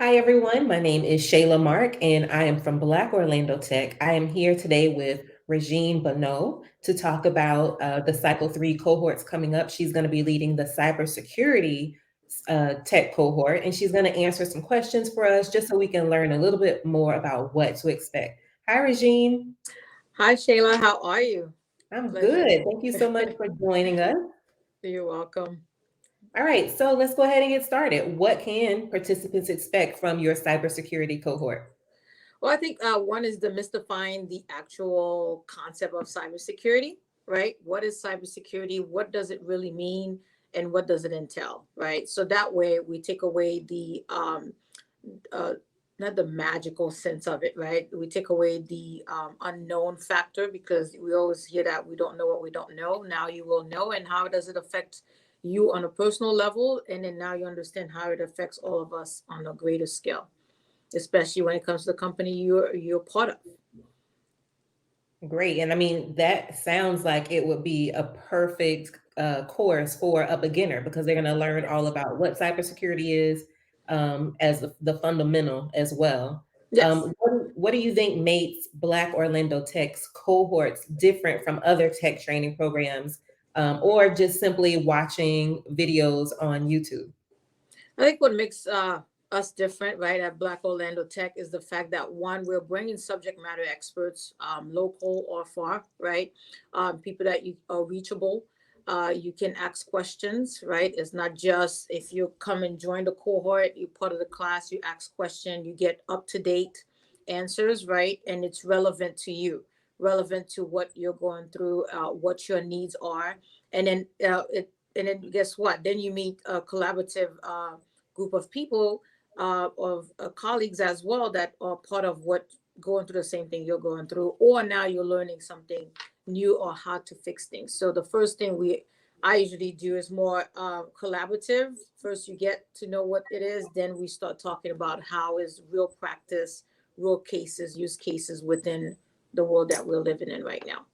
Hi, everyone. My name is Shayla Mark, and I am from Black Orlando Tech. I am here today with Regine Bonneau to talk about the Cycle 3 cohorts coming up. She's going to be leading the cybersecurity tech cohort, and she's going to answer some questions for us just so we can learn a little bit more about what to expect. Hi, Regine. Hi, Shayla. How are you? I'm Pleasure. good. Thank you so much for joining us. You're welcome. All right, so let's go ahead and get started. What can participants expect from your cybersecurity cohort? Well, I think one is demystifying the actual concept of cybersecurity, right? What is cybersecurity? What does it really mean? And what does it entail, right? So that way we take away the uh, not the magical sense of it, right? We take away the unknown factor because we always hear that we don't know what we don't know. Now you will know, and how does it affect you on a personal level, and then now you understand how it affects all of us on a greater scale, especially when it comes to the company you're part of. Great. And I mean, that sounds like it would be a perfect course for a beginner because they're going to learn all about what cybersecurity is as the fundamental as well. Yes. What do you think makes Black Orlando Tech's cohorts different from other tech training programs or just simply watching videos on YouTube? I think what makes us different, right, at Black Orlando Tech is the fact that one, we're bringing subject matter experts, local or far, right? People that you are reachable. You can ask questions, right? It's not just if you come and join the cohort, you're part of the class, you ask question, you get up to date answers, right? And it's relevant to you, relevant to what you're going through, what your needs are, and then and then guess what? Then you meet a collaborative group of people, of colleagues as well that are part of what going through the same thing you're going through, or now you're learning something new or how to fix things. So the first thing I usually do is more collaborative. First, you get to know what it is, then we start talking about how is real practice, real cases, use cases within the world that we're living in right now.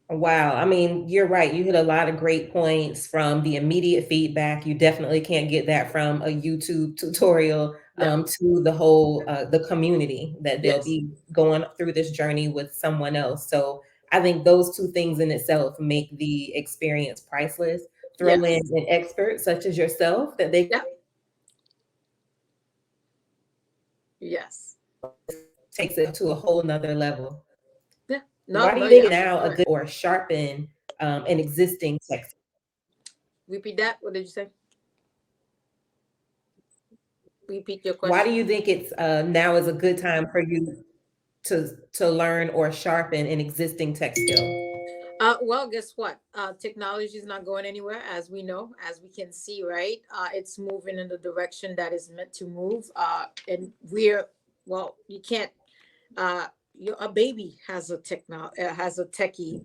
Wow. I mean, you're right. You hit a lot of great points from the immediate feedback. You definitely can't get that from a YouTube tutorial Yeah. to the whole the community that they'll Yes. be going through this journey with someone else. So I think those two things in itself make the experience priceless. Throw in Yes. an expert such as yourself that they Yeah. Yes. takes it to a whole nother level. Yeah. No, Why do no, you think you're it's now absolutely a right. good or sharpen an existing tech? Repeat that. What did you say? Repeat your Why do question. you think it's now is a good time for you to learn or sharpen an existing tech skill? Well, guess what? Technology is not going anywhere, as we know, as we can see, right? It's moving in the direction that is meant to move. And we're, well, you can't, uh, a baby has a has a techie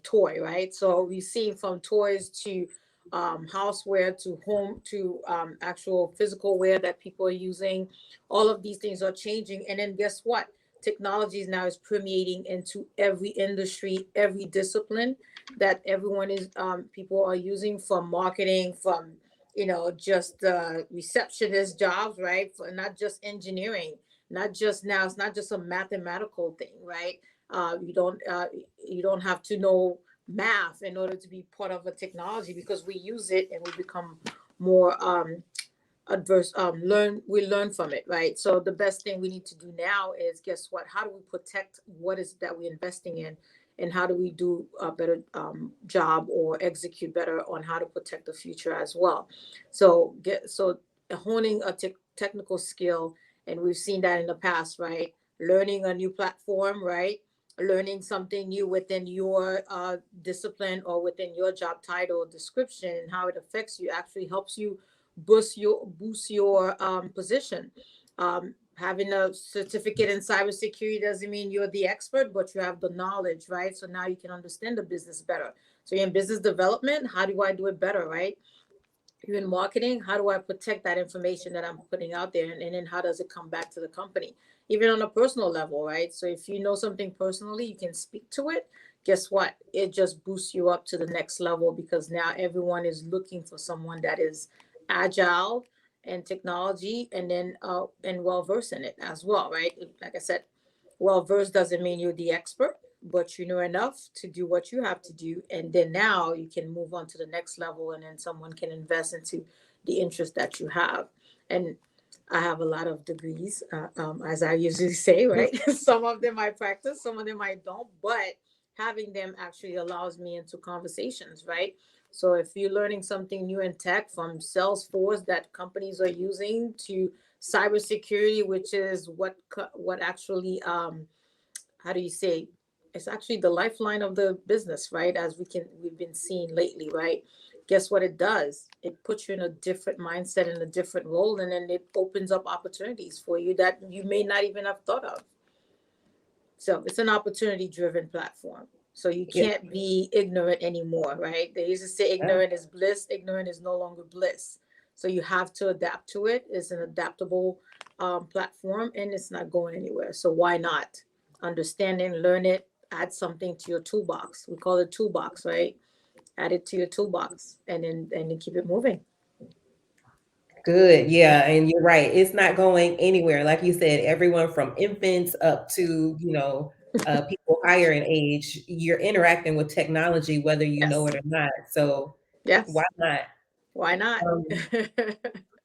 toy, right? So we see from toys to houseware to home to actual physical wear that people are using. All of these things are changing. And then guess what? Technology now is permeating into every industry, every discipline that everyone is people are using, from marketing, from just receptionist jobs, right? For not just engineering, not just now. It's not just a mathematical thing, right? You don't have to know math in order to be part of a technology, because we use it and we become more adverse learn from it, right? So the best thing we need to do now is, guess what, how do we protect what is that we're investing in, and how do we do a better job or execute better on how to protect the future as well. So honing a technical skill, and we've seen that in the past, right? Learning a new platform, right? Learning something new within your discipline or within your job title description, and how it affects you actually helps you boost your position. Having a certificate in cybersecurity doesn't mean you're the expert, but you have the knowledge, right? So now you can understand the business better. So in business development, how do I do it better, right? You're in marketing, how do I protect that information that I'm putting out there, and then how does it come back to the company? Even on a personal level, right? So if you know something personally, you can speak to it. Guess what? It just boosts you up to the next level, because now everyone is looking for someone that is agile and technology, and then and well versed in it as well, right? Like I said, well versed doesn't mean you're the expert, but you know enough to do what you have to do, and then now you can move on to the next level, and then someone can invest into the interest that you have. And I have a lot of degrees, as I usually say, right? Some of them I practice, some of them I don't, but having them actually allows me into conversations, right? So if you're learning something new in tech, from Salesforce that companies are using to cybersecurity, which is what actually how do you say, it's actually the lifeline of the business, right? As we've been seeing lately, right? Guess what it does? It puts you in a different mindset and a different role, and then it opens up opportunities for you that you may not even have thought of. So it's an opportunity driven platform. So you Yeah. can't be ignorant anymore, right? They used to say Yeah. ignorant is bliss, ignorant is no longer bliss. So you have to adapt to it. It's an adaptable platform, and it's not going anywhere. So why not understand and learn it? Add something to your toolbox. We call it toolbox, right? Add it to your toolbox, and then keep it moving. Good. Yeah. And you're right. It's not going anywhere. Like you said, everyone from infants up to, people higher in age, you're interacting with technology, whether you know Yes. it or not. So why Yes. not? Why not? Um,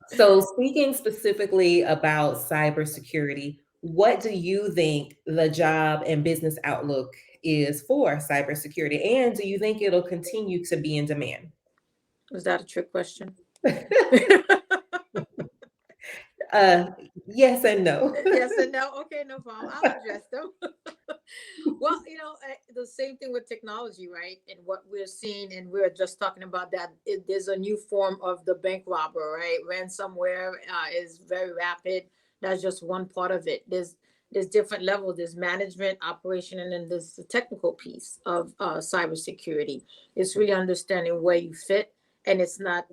so speaking specifically about cybersecurity, what do you think the job and business outlook is for cybersecurity? And do you think it'll continue to be in demand? Was that a trick question? uh, yes and no. Yes and no. Okay, no problem. I'll address them. Well, the same thing with technology, right? And what we're seeing, and we're just talking about that. There's a new form of the bank robber, right? Ransomware is very rapid. That's just one part of it. There's different levels. There's management, operation, and then there's the technical piece of cybersecurity. It's really understanding where you fit, and it's not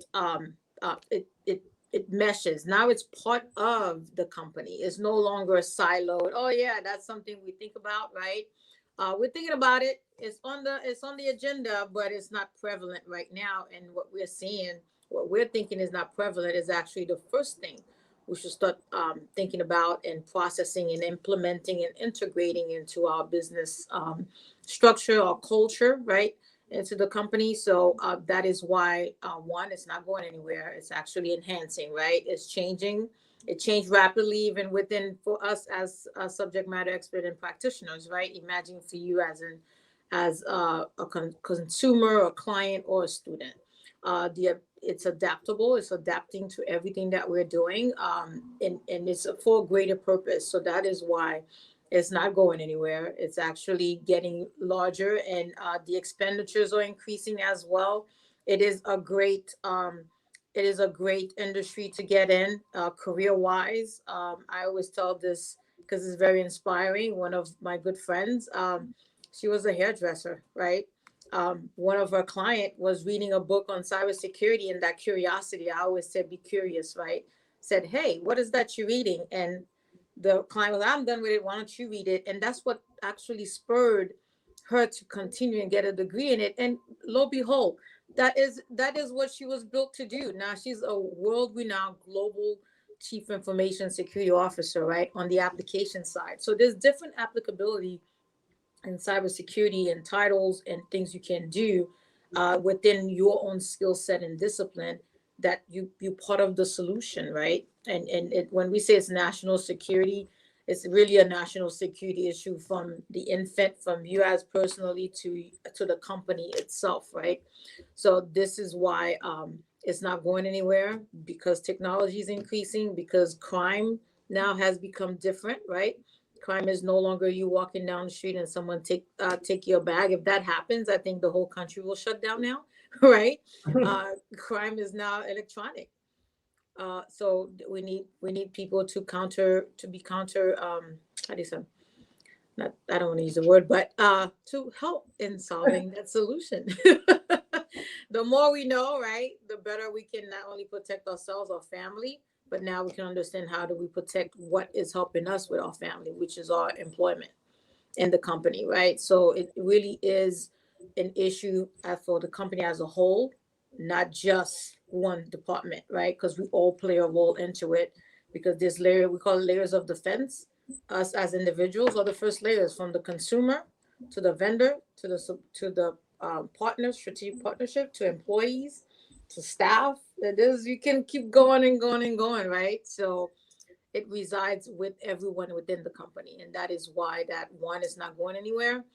it meshes. Now it's part of the company. It's no longer siloed. Oh yeah, that's something we think about, right? We're thinking about it. It's on the agenda, but it's not prevalent right now. And what we're thinking is not prevalent is actually the first thing we should start thinking about and processing and implementing and integrating into our business structure or culture, right? Into the company. So that is why one, it's not going anywhere. It's actually enhancing, right? It's changing. It changed rapidly, even within for us as a subject matter expert and practitioners, right? Imagine for you as a consumer or client or a student. It's adaptable. It's adapting to everything that we're doing, and it's for a greater purpose. So that is why it's not going anywhere. It's actually getting larger, and the expenditures are increasing as well. It is a great industry to get in, career wise. I always tell this because it's very inspiring. One of my good friends, she was a hairdresser, right? One of her client was reading a book on cybersecurity, and that curiosity, I always said, be curious, right? Said, hey, what is that you're reading? And the client was, I'm done with it. Why don't you read it? And that's what actually spurred her to continue and get a degree in it. And lo and behold, that is what she was built to do. Now she's a world-renowned global chief information security officer, right, on the application side. So there's different applicability and cybersecurity and titles and things you can do within your own skill set and discipline, that you part of the solution, right? When we say it's national security, it's really a national security issue, from the infant, from you as personally to the company itself, right? So this is why it's not going anywhere, because technology is increasing, because crime now has become different, right? Crime is no longer you walking down the street and someone take your bag. If that happens, I think the whole country will shut down now, right? Crime is now electronic. So we need people to be counter. How do you say? Not, I don't want to use the word, but to help in solving that solution. The more we know, right, the better we can not only protect ourselves, our family, but now we can understand how do we protect what is helping us with our family, which is our employment in the company, right? So it really is an issue for the company as a whole. not just one department, right? Because we all play a role into it. Because this layer, we call it layers of defense. Us as individuals are the first layers, from the consumer to the vendor to the partners, strategic partnership, to employees, to staff. That is, you can keep going and going and going, right? So it resides with everyone within the company, and that is why that one is not going anywhere.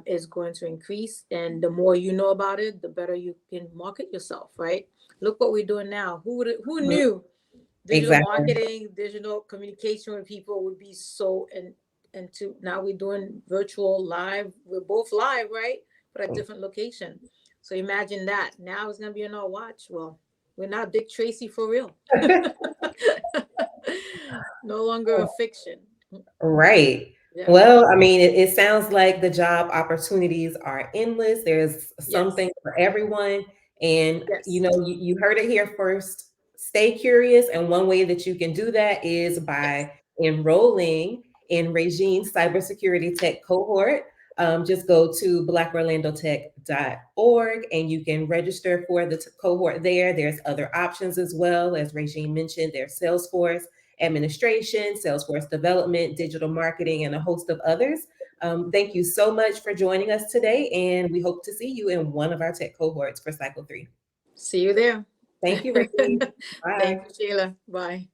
Is going to increase, and the more you know about it, the better you can market yourself, right? Look what we're doing now. Who Mhm. knew digital Exactly. marketing, digital communication with people would be so, and to now we're doing virtual live. We're both live, right? But at different location. So imagine that. Now it's gonna be on our watch. Well, we're not Dick Tracy for real. No longer a fiction. Right. Yeah. Well, I mean, it sounds like the job opportunities are endless. There's something Yes. for everyone. And, Yes. you heard it here first. Stay curious. And one way that you can do that is Yes. by enrolling in Regine's Cybersecurity Tech Cohort. Just go to blackorlandotech.org and you can register for the cohort there. There's other options as well. As Regine mentioned, there's Salesforce administration, Salesforce development, digital marketing, and a host of others. Thank you so much for joining us today, and we hope to see you in one of our tech cohorts for Cycle 3. See you there. Thank you, Ricky. Thank Bye. you, Sheila. Bye.